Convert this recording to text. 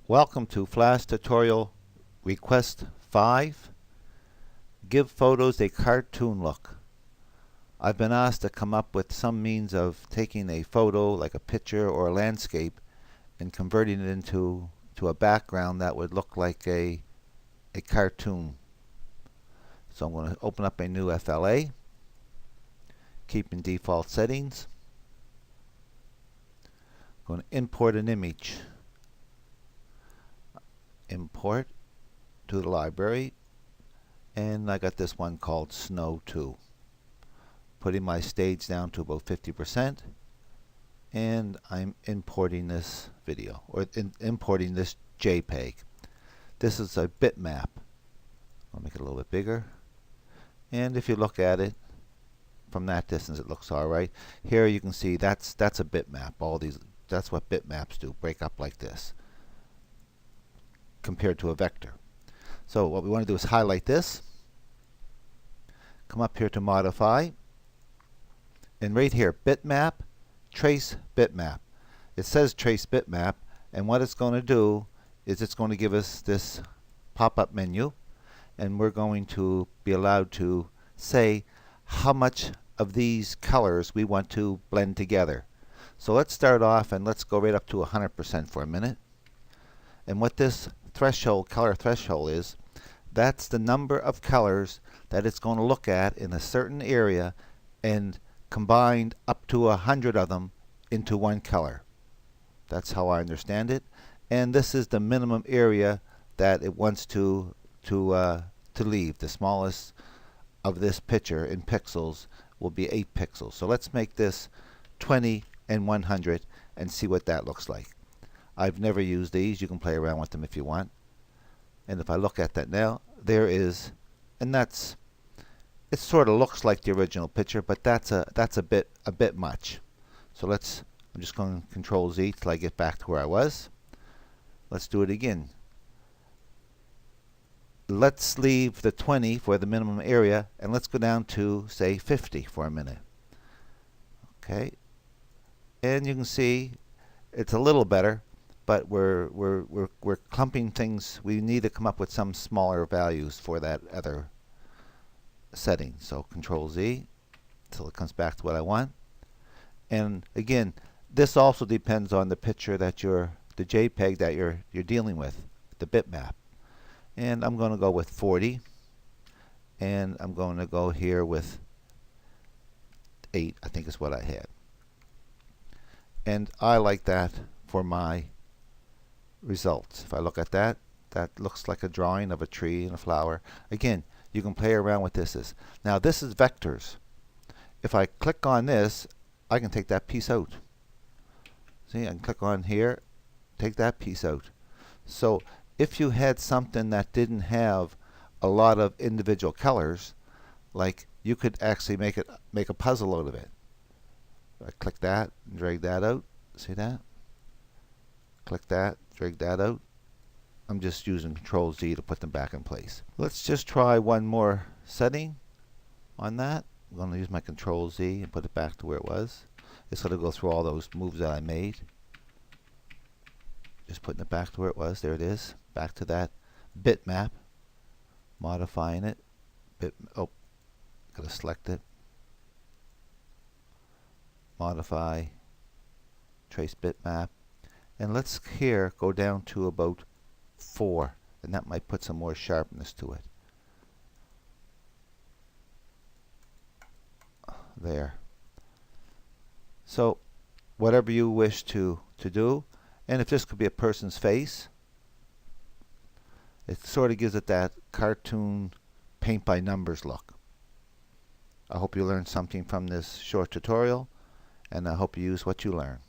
Welcome to Flash Tutorial Request 5. Give photos a cartoon look. I've been asked to come up with some means of taking a photo, like a picture or a landscape, and converting it into a background that would look like a cartoon. So I'm going to open up a new FLA, keep in default settings. I'm going to import an image. Import to the library, and I got this one called Snow 2. Putting my stage down to about 50%, and I'm importing this video, or importing this JPEG. This is a bitmap. I'll make it a little bit bigger, and if you look at it from that distance, it looks alright. Here you can see that's a bitmap. That's what bitmaps do, break up like this compared to a vector. So what we want to do is highlight this, come up here to modify, and right here, bitmap, trace bitmap. It says trace bitmap, and what it's going to do is it's going to give us this pop-up menu, and we're going to be allowed to say how much of these colors we want to blend together. So let's start off and let's go right up to 100% for a minute. And what this color threshold is, that's the number of colors that it's going to look at in a certain area and combined up to 100 of them into one color. That's how I understand it. And this is the minimum area that it wants to leave. The smallest of this picture in pixels will be 8 pixels. So let's make this 20 and 100 and see what that looks like. I've never used these. You can play around with them if you want. And if I look at that now, there is, and it sort of looks like the original picture, but that's a bit much. So I'm just going to Control Z till I get back to where I was. Let's do it again. Let's leave the 20 for the minimum area, and let's go down to say 50 for a minute. Okay, and you can see it's a little better, but we're clumping things. We need to come up with some smaller values for that other setting. So Control Z until it comes back to what I want. And again, this also depends on the picture that the JPEG that you're dealing with, the bitmap. And I'm going to go with 40, and I'm going to go here with 8, I think is what I had. And I like that for my results. If I look at that, that looks like a drawing of a tree and a flower. Again, you can play around with this. Now this is vectors. If I click on this, I can take that piece out. See, I can click on here, take that piece out. So if you had something that didn't have a lot of individual colors, like you could actually make a puzzle out of it. I click that and drag that out. See that? Click that, drag that out. I'm just using Control Z to put them back in place. Let's just try one more setting on that. I'm going to use my Control Z and put it back to where it was. It's going to go through all those moves that I made. Just putting it back to where it was. There it is. Back to that bitmap. Modifying it. Got to select it. Modify. Trace bitmap. And let's here go down to about 4, and that might put some more sharpness to it. There. So whatever you wish to do, and if this could be a person's face, it sort of gives it that cartoon paint by numbers look. I hope you learned something from this short tutorial, and I hope you use what you learn.